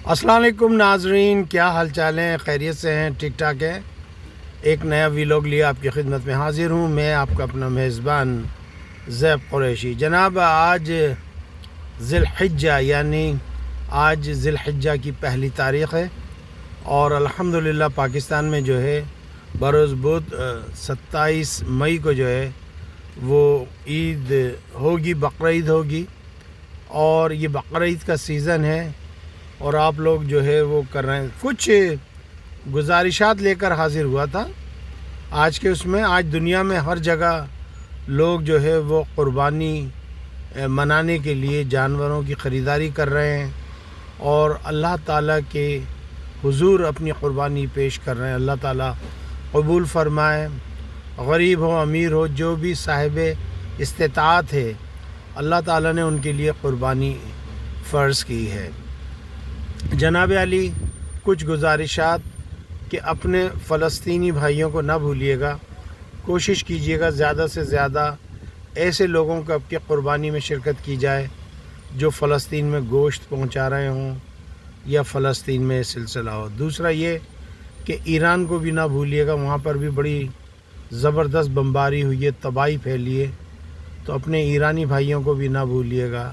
السلام علیکم ناظرین، کیا حال چال ہیں؟ خیریت سے ہیں؟ ٹھیک ٹھاک ہے؟ ایک نیا ویلاگ لیا آپ کی خدمت میں حاضر ہوں، میں آپ کا اپنا میزبان زیب قریشی۔ جناب، آج ذی الحجہ یعنی آج ذی الحجہ کی پہلی تاریخ ہے، اور الحمدللہ پاکستان میں جو ہے بروز بدھ 27 مئی کو جو ہے وہ عید ہوگی، بقرعید ہوگی، اور یہ بقرعید کا سیزن ہے، اور آپ لوگ جو ہے وہ کر رہے ہیں۔ کچھ گزارشات لے کر حاضر ہوا تھا آج کے اس میں۔ آج دنیا میں ہر جگہ لوگ جو ہے وہ قربانی منانے کے لیے جانوروں کی خریداری کر رہے ہیں، اور اللہ تعالیٰ کے حضور اپنی قربانی پیش کر رہے ہیں۔ اللہ تعالیٰ قبول فرمائے، غریب ہو امیر ہو، جو بھی صاحب استطاعت ہے، اللہ تعالیٰ نے ان کے لیے قربانی فرض کی ہے۔ جناب علی، کچھ گزارشات کہ اپنے فلسطینی بھائیوں کو نہ بھولیے گا، کوشش کیجیے گا زیادہ سے زیادہ ایسے لوگوں کو اب کی قربانی میں شرکت کی جائے جو فلسطین میں گوشت پہنچا رہے ہوں یا فلسطین میں سلسلہ ہو۔ دوسرا یہ کہ ایران کو بھی نہ بھولیے گا، وہاں پر بھی بڑی زبردست بمباری ہوئی ہے، تباہی پھیلی ہے، تو اپنے ایرانی بھائیوں کو بھی نہ بھولیے گا۔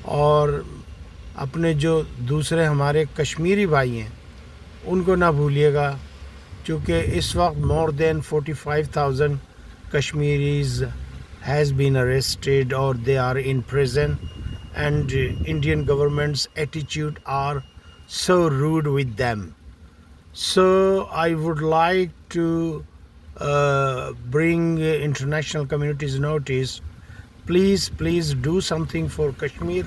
اور اپنے جو دوسرے ہمارے کشمیری بھائی ہیں ان کو نہ بھولیے گا، چونکہ اس وقت more than 45,000 Kashmiris has been arrested or they are in prison, and Indian government's attitude are so rude with them. So I would like to bring international community's notice. Please do something for Kashmir.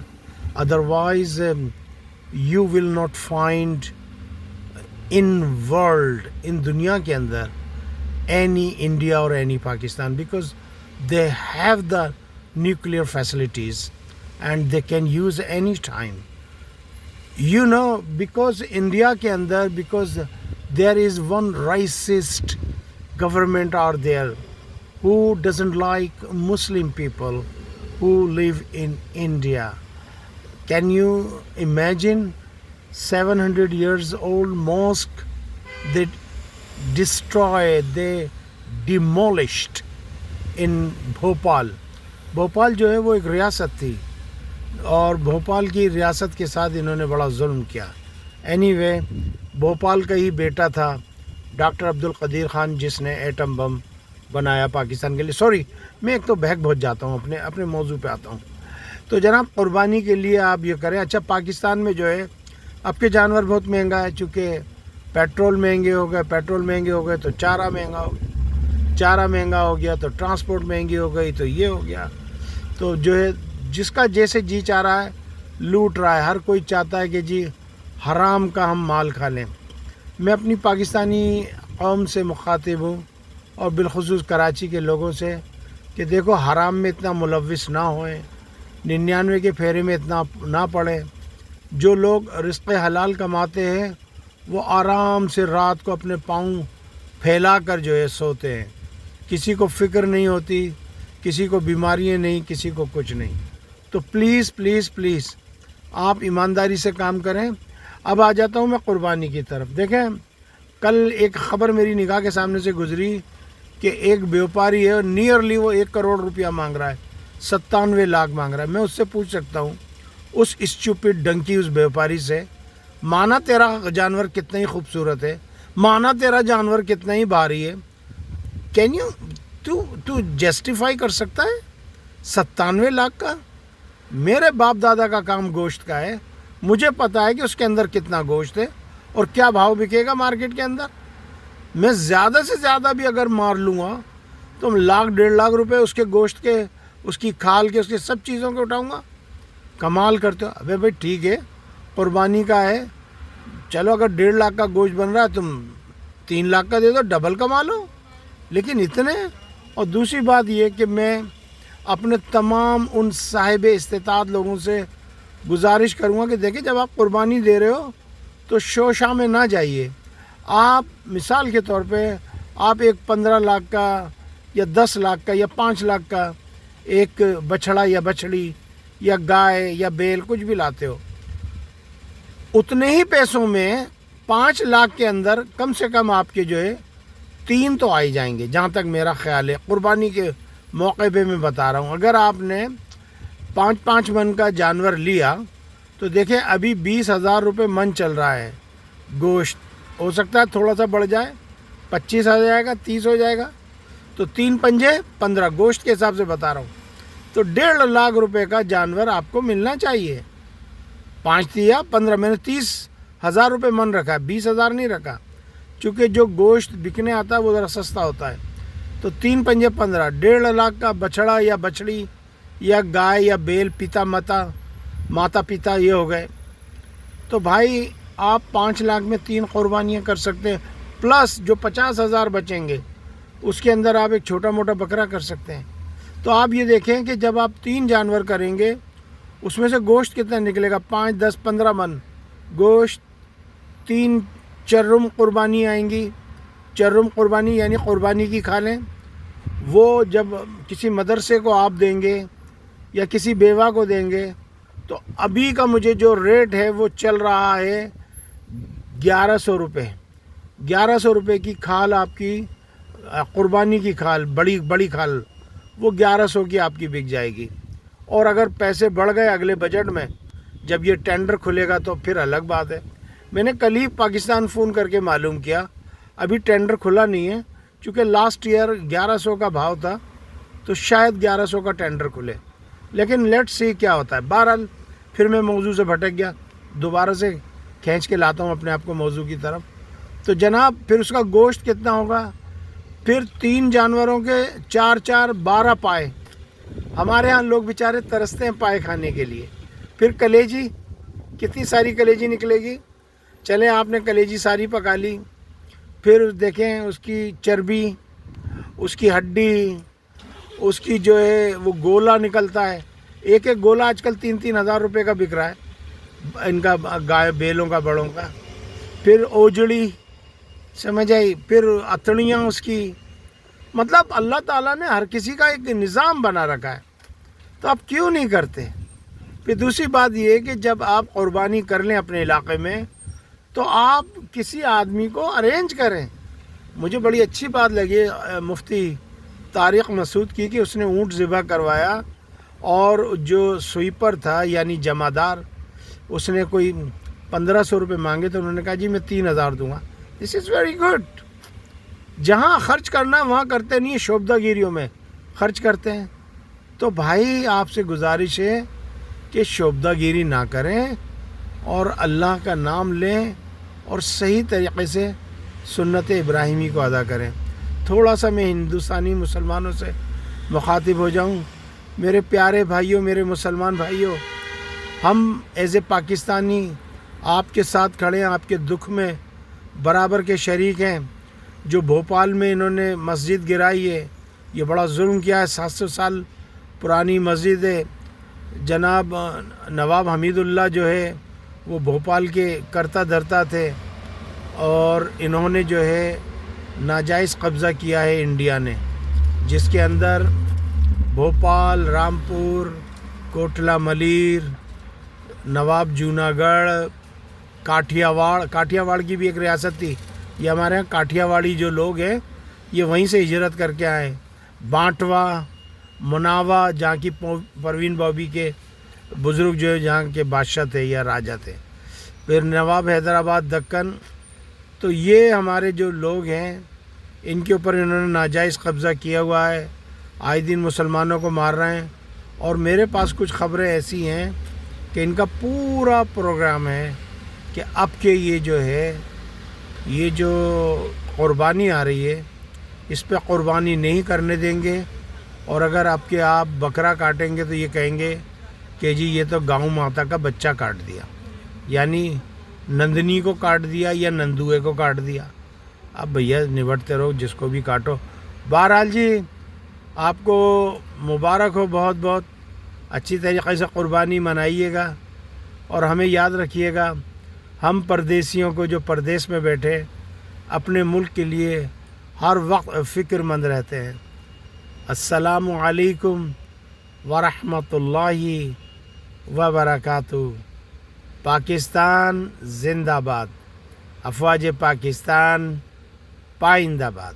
Otherwise you will not find in world, in دنیا کے اندر any India or any Pakistan, because they have the nuclear facilities and they can use any time. You know, because India کے اندر, because there is one racist government out there who doesn't like Muslim people who live in India. Can you imagine 700 years old mosque they destroyed, they demolished in Bhopal. Bhopal جو ہے وہ ایک ریاست تھی، اور بھوپال کی ریاست کے ساتھ انہوں نے بڑا ظلم کیا۔ اینی وے، بھوپال کا ہی بیٹا تھا ڈاکٹر عبدالقدیر خان جس نے ایٹم بم بنایا پاکستان کے لیے۔ سوری، میں ایک تو بہک بہت جاتا ہوں، اپنے موضوع پہ آتا ہوں۔ تو جناب، قربانی کے لیے آپ یہ کریں۔ اچھا، پاکستان میں جو ہے اب کے جانور بہت مہنگا ہے، چونکہ پیٹرول مہنگے ہو گئے تو چارہ مہنگا ہو گیا، تو ٹرانسپورٹ مہنگی ہو گئی، تو یہ ہو گیا۔ تو جو ہے جس کا جیسے جی چاہ رہا ہے لوٹ رہا ہے، ہر کوئی چاہتا ہے کہ جی حرام کا ہم مال کھا لیں۔ میں اپنی پاکستانی قوم سے مخاطب ہوں، اور بالخصوص کراچی کے لوگوں سے، کہ دیکھو حرام میں اتنا ملوث نہ ہوئیں، 99 کے پھیرے میں اتنا نہ پڑیں۔ جو لوگ رزق حلال کماتے ہیں وہ آرام سے رات کو اپنے پاؤں پھیلا کر جو ہے سوتے ہیں، کسی کو فکر نہیں ہوتی، کسی کو بیماریاں نہیں، کسی کو کچھ نہیں۔ تو پلیز آپ ایمانداری سے کام کریں۔ اب آ جاتا ہوں میں قربانی کی طرف۔ دیکھیں، کل ایک خبر میری نگاہ کے سامنے سے گزری کہ ایک بیوپاری ہے، نیئرلی وہ 1 کروڑ روپیہ مانگ رہا ہے، 97 لاکھ مانگ رہا ہے۔ میں اس سے پوچھ سکتا ہوں، اس اسٹوپڈ ڈنکی، اس بیوپاری سے، مانا تیرا جانور کتنا ہی خوبصورت ہے، مانا تیرا جانور کتنا ہی بھاری ہے، کین یو تو جسٹیفائی کر سکتا ہے 97 لاکھ کا؟ میرے باپ دادا کا کام گوشت کا ہے، مجھے پتا ہے کہ اس کے اندر کتنا گوشت ہے اور کیا بھاؤ بکے گا مارکیٹ کے اندر۔ میں زیادہ سے زیادہ بھی اگر مار لوں گا تو 1 لاکھ 1.5 لاکھ روپے اس کے گوشت کے، اس کی کھال کے، اس کے سب چیزوں کے اٹھاؤں گا۔ کمال کرتے ہو۔ ابے بھائی ٹھیک ہے، قربانی کا ہے، چلو اگر 1.5 لاکھ کا گوشت بن رہا ہے تم 3 لاکھ کا دے دو، ڈبل کما لو، لیکن اتنے۔ اور دوسری بات یہ کہ میں اپنے تمام ان صاحب استطاعت لوگوں سے گزارش کروں گا کہ دیکھیں، جب آپ قربانی دے رہے ہو تو شوشہ میں نہ جائیے۔ آپ مثال کے طور پہ آپ ایک 15 لاکھ کا یا 10 لاکھ کا یا 5 لاکھ کا ایک بچھڑا یا بچھڑی یا گائے یا بیل کچھ بھی لاتے ہو، اتنے ہی پیسوں میں 5 لاکھ کے اندر کم سے کم آپ کے جو ہے 3 تو آئی جائیں گے، جہاں تک میرا خیال ہے۔ قربانی کے موقع پہ میں بتا رہا ہوں، اگر آپ نے 5 من کا جانور لیا تو دیکھیں ابھی 20,000 روپے من چل رہا ہے گوشت، ہو سکتا ہے تھوڑا سا بڑھ جائے، 25 ہو جائے گا، 30 ہو جائے گا، تو 3 پنجے 15 گوشت کے حساب سے بتا رہا ہوں، تو 1.5 لاکھ روپے کا جانور آپ کو ملنا چاہیے۔ 5 دیا 15، میں نے 30,000 روپے من رکھا ہے، 20,000 نہیں رکھا، چونکہ جو گوشت بکنے آتا ہے وہ ذرا سستا ہوتا ہے۔ تو 3 پنجے 15، 1.5 لاکھ کا بچڑا یا بچڑی یا گائے یا بیل، پیتا ماتا پیتا یہ ہو گئے، تو بھائی آپ 5 لاکھ میں 3 قربانیاں کر سکتے ہیں، پلس جو 50,000 بچیں گے اس کے اندر آپ ایک چھوٹا موٹا بکرا کر سکتے ہیں۔ تو آپ یہ دیکھیں کہ جب آپ 3 جانور کریں گے اس میں سے گوشت کتنا نکلے گا، 5، 10، 15 من گوشت، 3 چرم قربانی آئیں گی۔ چرم قربانی یعنی قربانی کی کھالیں، وہ جب کسی مدرسے کو آپ دیں گے یا کسی بیوہ کو دیں گے تو ابھی کا مجھے جو ریٹ ہے وہ چل رہا ہے 1100 روپے۔ 1100 روپے کی کھال آپ کی، قربانی کی کھال، بڑی کھال، وہ 1100 کی آپ کی بک جائے گی۔ اور اگر پیسے بڑھ گئے اگلے بجٹ میں، جب یہ ٹینڈر کھلے گا تو پھر الگ بات ہے۔ میں نے کل ہی پاکستان فون کر کے معلوم کیا، ابھی ٹینڈر کھلا نہیں ہے، چونکہ لاسٹ ایئر 1100 کا بھاؤ تھا تو شاید 1100 کا ٹینڈر کھلے، لیکن لیٹ سی کیا ہوتا ہے۔ بہرحال پھر میں موضوع سے بھٹک گیا، دوبارہ سے کھینچ کے لاتا ہوں اپنے آپ کو موضوع کی طرف۔ تو جناب پھر اس کا گوشت کتنا ہوگا، پھر 3 جانوروں کے 4 12 پائے۔ ہمارے ہاں لوگ بیچارے ترستے ہیں پائے کھانے کے لیے۔ پھر کلیجی، کتنی ساری کلیجی نکلے گی، چلیں آپ نے کلیجی ساری پکا لی، پھر دیکھیں اس کی چربی، اس کی ہڈی، اس کی جو ہے وہ گولا نکلتا ہے، ایک گولا آج کل 3 ہزار روپے کا بک رہا ہے ان کا، گائے بیلوں کا بڑوں کا۔ پھر اوجڑی، سمجھ آئی، پھر اتڑیاں اس کی، مطلب اللہ تعالیٰ نے ہر کسی کا ایک نظام بنا رکھا ہے، تو آپ کیوں نہیں کرتے؟ پھر دوسری بات یہ ہے کہ جب آپ قربانی کر لیں اپنے علاقے میں تو آپ کسی آدمی کو ارینج کریں۔ مجھے بڑی اچھی بات لگی مفتی طارق مسعود کی، کہ اس نے اونٹ ذبح کروایا اور جو سویپر تھا یعنی جمعدار، اس نے کوئی 1500 روپے مانگے تو انہوں نے کہا جی میں 3000 دوں گا۔ دس از ویری گڈ۔ جہاں خرچ کرنا وہاں کرتے نہیں ہیں، شوبدہ گیریوں میں خرچ کرتے ہیں۔ تو بھائی آپ سے گزارش ہے کہ شوبدہ گیری نہ کریں اور اللہ کا نام لیں اور صحیح طریقے سے سنت ابراہیمی کو ادا کریں۔ تھوڑا سا میں ہندوستانی مسلمانوں سے مخاطب ہو جاؤں، میرے پیارے بھائیوں، میرے مسلمان بھائیوں، ہم ایز اے پاکستانی آپ کے ساتھ کھڑے ہیں، آپ کے دکھ میں برابر کے شریک ہیں۔ جو بھوپال میں انہوں نے مسجد گرائی ہے، یہ بڑا ظلم کیا ہے، 700 سال پرانی مسجد ہے۔ جناب نواب حمید اللہ جو ہے وہ بھوپال کے کرتا دھرتا تھے، اور انہوں نے جو ہے ناجائز قبضہ کیا ہے انڈیا نے، جس کے اندر بھوپال، رامپور، کوٹلہ ملیر، نواب جوناگڑھ، کاٹھیا واڑ کی بھی ایک ریاست تھی، یہ ہمارے یہاں کاٹھیا واڑی جو لوگ ہیں یہ وہیں سے ہجرت کر کے آئے، بانٹوا، مناوا، جہاں کی پروین بابی کے بزرگ جو ہے جہاں کے بادشاہ تھے یا راجہ تھے، پھر نواب حیدرآباد دکن۔ تو یہ ہمارے جو لوگ ہیں ان کے اوپر انہوں نے ناجائز قبضہ کیا ہوا ہے، آئے دن مسلمانوں کو مار رہے ہیں۔ اور میرے پاس کچھ خبریں ایسی ہیں کہ ان کا پورا پروگرام ہے کہ اب کے یہ جو ہے یہ جو قربانی آ رہی ہے اس پہ قربانی نہیں کرنے دیں گے، اور اگر آپ بکرا کاٹیں گے تو یہ کہیں گے کہ جی یہ تو گاؤں ماتا کا بچہ کاٹ دیا، یعنی نندنی کو کاٹ دیا یا نندوے کو کاٹ دیا۔ اب بھیا نبٹتے رہو، جس کو بھی کاٹو۔ بہرحال جی آپ کو مبارک ہو، بہت بہت اچھی طریقے سے قربانی منائیے گا، اور ہمیں یاد رکھیے گا ہم پردیسیوں کو جو پردیس میں بیٹھے اپنے ملک کے لیے ہر وقت فکر مند رہتے ہیں۔ السلام علیکم ورحمۃ اللہ وبرکاتہ۔ پاکستان زندہ باد. افواج پاکستان پائندہ باد.